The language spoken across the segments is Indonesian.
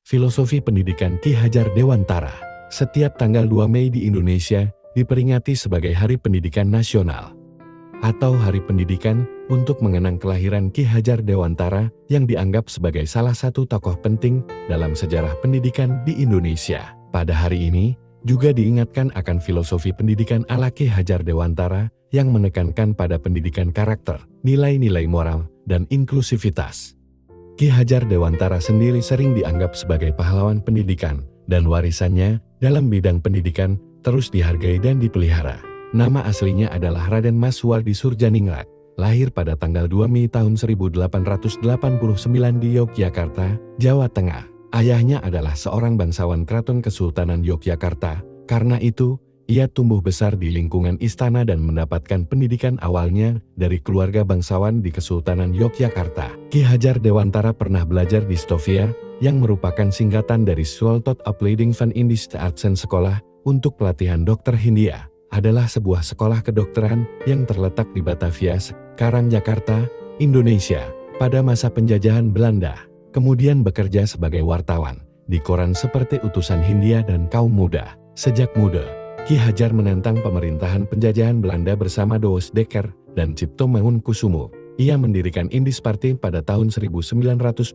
Filosofi Pendidikan Ki Hajar Dewantara. Setiap tanggal 2 Mei di Indonesia diperingati sebagai Hari Pendidikan Nasional atau Hari Pendidikan untuk mengenang kelahiran Ki Hajar Dewantara yang dianggap sebagai salah satu tokoh penting dalam sejarah pendidikan di Indonesia. Pada hari ini juga diingatkan akan filosofi pendidikan ala Ki Hajar Dewantara yang menekankan pada pendidikan karakter, nilai-nilai moral, dan inklusivitas. Ki Hajar Dewantara sendiri sering dianggap sebagai pahlawan pendidikan, dan warisannya dalam bidang pendidikan terus dihargai dan dipelihara. Nama aslinya adalah Raden Mas Suwardi Surjaningrat, lahir pada tanggal 2 Mei tahun 1889 di Yogyakarta, Jawa Tengah. Ayahnya adalah seorang bangsawan Keraton Kesultanan Yogyakarta, karena itu ia tumbuh besar di lingkungan istana dan mendapatkan pendidikan awalnya dari keluarga bangsawan di Kesultanan Yogyakarta. Ki Hajar Dewantara pernah belajar di Stovia, yang merupakan singkatan dari Schooltoetopleiding van Indische Artsen. Sekolah untuk pelatihan dokter Hindia adalah sebuah sekolah kedokteran yang terletak di Batavia, sekarang Jakarta, Indonesia, pada masa penjajahan Belanda. Kemudian bekerja sebagai wartawan di koran seperti Utusan Hindia dan Kaum Muda. Sejak muda, Ki Hajar menentang pemerintahan penjajahan Belanda bersama Douwe Dekker dan Cipto Mangunkusumo. Ia mendirikan Indis Party pada tahun 1912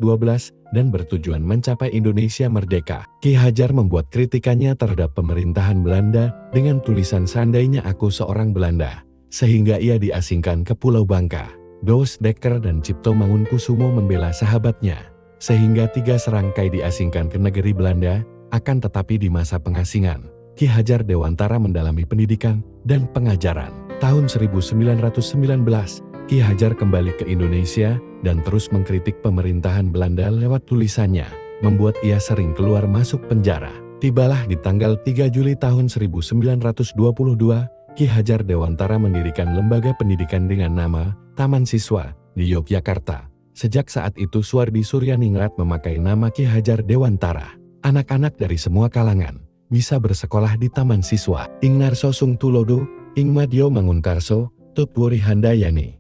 dan bertujuan mencapai Indonesia merdeka. Ki Hajar membuat kritikannya terhadap pemerintahan Belanda dengan tulisan "Seandainya aku seorang Belanda", sehingga ia diasingkan ke Pulau Bangka. Douwe Dekker dan Cipto Mangunkusumo membela sahabatnya, sehingga 3 serangkai diasingkan ke negeri Belanda. Akan tetapi di masa pengasingan, Ki Hajar Dewantara mendalami pendidikan dan pengajaran. Tahun 1919, Ki Hajar kembali ke Indonesia dan terus mengkritik pemerintahan Belanda lewat tulisannya, membuat ia sering keluar masuk penjara. Tibalah di tanggal 3 Juli tahun 1922, Ki Hajar Dewantara mendirikan lembaga pendidikan dengan nama Taman Siswa di Yogyakarta. Sejak saat itu Suwardi Suryaningrat memakai nama Ki Hajar Dewantara. Anak-anak dari semua kalangan bisa bersekolah di Taman Siswa. Ing Narso Sung Tulodo, Ing Madyo Mangunkarso, Tutwuri Handayani.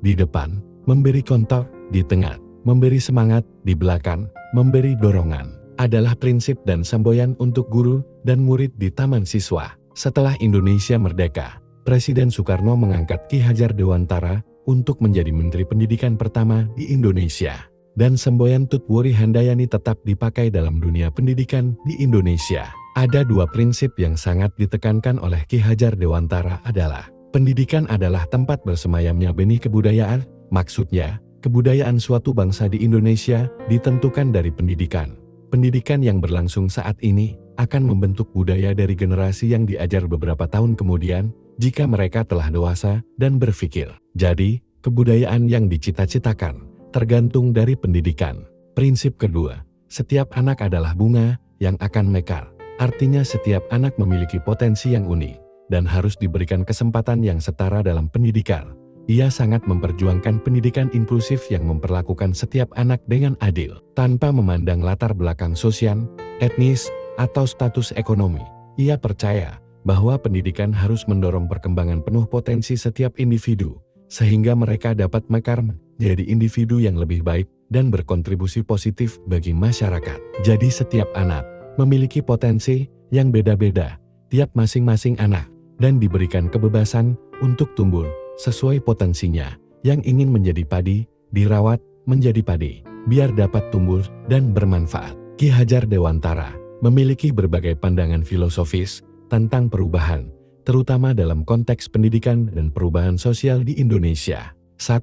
Di depan, memberi kontor; di tengah, memberi semangat; di belakang, memberi dorongan. Adalah prinsip dan semboyan untuk guru dan murid di Taman Siswa. Setelah Indonesia merdeka, Presiden Soekarno mengangkat Ki Hajar Dewantara untuk menjadi Menteri Pendidikan pertama di Indonesia. Dan semboyan Tutwuri Handayani tetap dipakai dalam dunia pendidikan di Indonesia. Ada 2 prinsip yang sangat ditekankan oleh Ki Hajar Dewantara adalah: pendidikan adalah tempat bersemayamnya benih kebudayaan. Maksudnya, kebudayaan suatu bangsa di Indonesia ditentukan dari pendidikan. Pendidikan yang berlangsung saat ini akan membentuk budaya dari generasi yang diajar beberapa tahun kemudian, jika mereka telah dewasa dan berpikir. Jadi, kebudayaan yang dicita-citakan tergantung dari pendidikan. Prinsip kedua, setiap anak adalah bunga yang akan mekar. Artinya setiap anak memiliki potensi yang unik dan harus diberikan kesempatan yang setara dalam pendidikan. Ia sangat memperjuangkan pendidikan inklusif yang memperlakukan setiap anak dengan adil, tanpa memandang latar belakang sosial, etnis, atau status ekonomi. Ia percaya bahwa pendidikan harus mendorong perkembangan penuh potensi setiap individu, sehingga mereka dapat mekar jadi individu yang lebih baik dan berkontribusi positif bagi masyarakat. Jadi setiap anak memiliki potensi yang beda-beda, tiap masing-masing anak, dan diberikan kebebasan untuk tumbuh sesuai potensinya. Yang ingin menjadi padi, dirawat menjadi padi, biar dapat tumbuh dan bermanfaat. Ki Hajar Dewantara memiliki berbagai pandangan filosofis tentang perubahan, terutama dalam konteks pendidikan dan perubahan sosial di Indonesia. 1.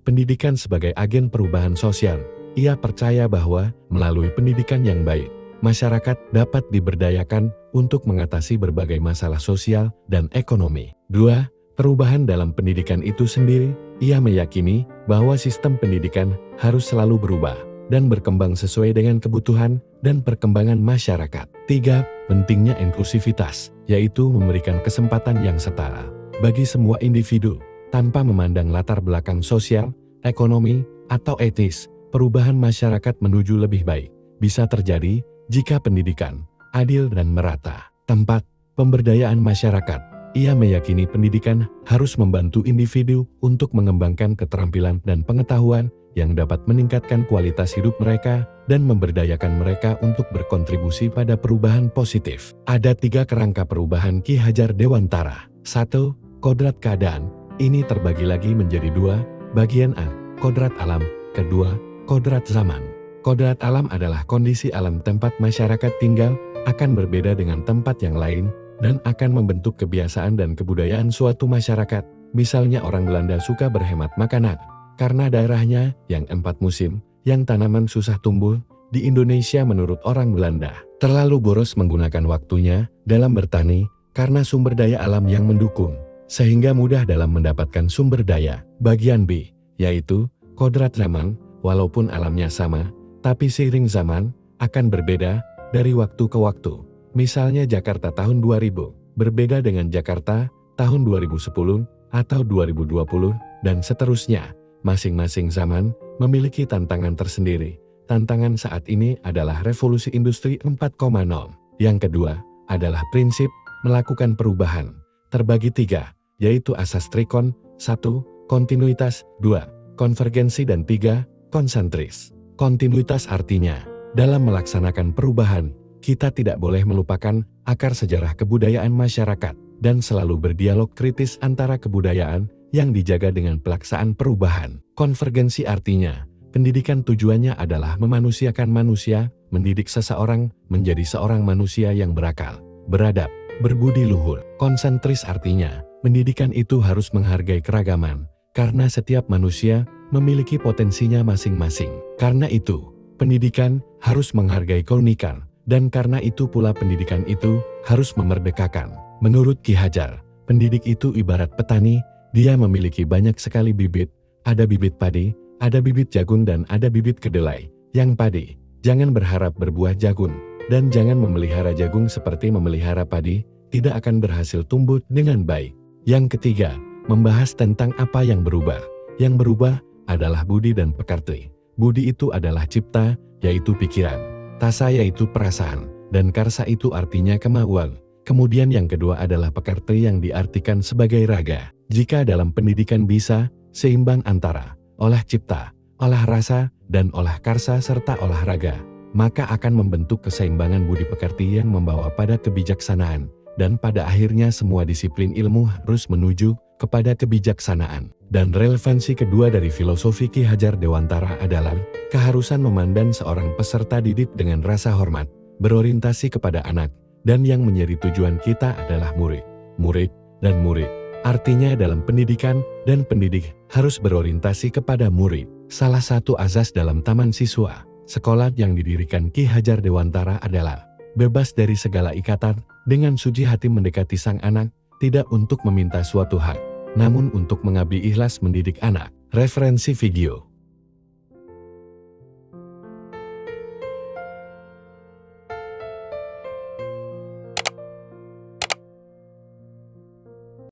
Pendidikan sebagai agen perubahan sosial. Ia percaya bahwa melalui pendidikan yang baik, masyarakat dapat diberdayakan untuk mengatasi berbagai masalah sosial dan ekonomi. 2. Perubahan dalam pendidikan itu sendiri. Ia meyakini bahwa sistem pendidikan harus selalu berubah dan berkembang sesuai dengan kebutuhan dan perkembangan masyarakat. 3. Pentingnya inklusivitas, yaitu memberikan kesempatan yang setara bagi semua individu, tanpa memandang latar belakang sosial, ekonomi, atau etis. Perubahan masyarakat menuju lebih baik bisa terjadi jika pendidikan adil dan merata. 4. Pemberdayaan masyarakat. Ia meyakini pendidikan harus membantu individu untuk mengembangkan keterampilan dan pengetahuan yang dapat meningkatkan kualitas hidup mereka dan memberdayakan mereka untuk berkontribusi pada perubahan positif. Ada 3 kerangka perubahan Ki Hajar Dewantara. 1. Kodrat keadaan. Ini terbagi lagi menjadi 2. Bagian A. Kodrat alam. Kedua, kodrat zaman. Kodrat alam adalah kondisi alam tempat masyarakat tinggal, akan berbeda dengan tempat yang lain, dan akan membentuk kebiasaan dan kebudayaan suatu masyarakat. Misalnya orang Belanda suka berhemat makanan, karena daerahnya yang 4 musim, yang tanaman susah tumbuh. Di Indonesia menurut orang Belanda, terlalu boros menggunakan waktunya dalam bertani, karena sumber daya alam yang mendukung, sehingga mudah dalam mendapatkan sumber daya. Bagian B, yaitu kodrat zaman, walaupun alamnya sama, tapi seiring zaman, akan berbeda dari waktu ke waktu. Misalnya Jakarta tahun 2000, berbeda dengan Jakarta tahun 2010 atau 2020, dan seterusnya. Masing-masing zaman memiliki tantangan tersendiri. Tantangan saat ini adalah revolusi industri 4.0. Yang kedua adalah prinsip melakukan perubahan. Terbagi 3, yaitu asas trikon, 1. Kontinuitas, 2. Konvergensi, dan 3. Konsentris. Kontinuitas artinya, dalam melaksanakan perubahan, kita tidak boleh melupakan akar sejarah kebudayaan masyarakat, dan selalu berdialog kritis antara kebudayaan yang dijaga dengan pelaksanaan perubahan. Konvergensi artinya, pendidikan tujuannya adalah memanusiakan manusia, mendidik seseorang menjadi seorang manusia yang berakal, beradab, berbudi luhur. Konsentris artinya, pendidikan itu harus menghargai keragaman, karena setiap manusia memiliki potensinya masing-masing. Karena itu, pendidikan harus menghargai keunikan, dan karena itu pula pendidikan itu harus memerdekakan. Menurut Ki Hajar, pendidik itu ibarat petani. Dia memiliki banyak sekali bibit, ada bibit padi, ada bibit jagung, dan ada bibit kedelai. Yang padi, jangan berharap berbuah jagung, dan jangan memelihara jagung seperti memelihara padi, tidak akan berhasil tumbuh dengan baik. Yang ketiga, membahas tentang apa yang berubah. Yang berubah adalah budi dan pekerti. Budi itu adalah cipta, yaitu pikiran. Tasa yaitu perasaan, dan karsa itu artinya kemauan. Kemudian yang kedua adalah pekerti yang diartikan sebagai raga. Jika dalam pendidikan bisa seimbang antara olah cipta, olah rasa, dan olah karsa serta olahraga, maka akan membentuk keseimbangan budi pekerti yang membawa pada kebijaksanaan, dan pada akhirnya semua disiplin ilmu harus menuju kepada kebijaksanaan. Dan relevansi kedua dari filosofi Ki Hajar Dewantara adalah keharusan memandang seorang peserta didik dengan rasa hormat, berorientasi kepada anak, dan yang menjadi tujuan kita adalah murid, dan murid. Artinya dalam pendidikan, dan pendidik harus berorientasi kepada murid. Salah satu azas dalam taman siswa, sekolah yang didirikan Ki Hajar Dewantara adalah bebas dari segala ikatan, dengan suci hati mendekati sang anak, tidak untuk meminta suatu hak, namun untuk mengabdi ikhlas mendidik anak. Referensi video.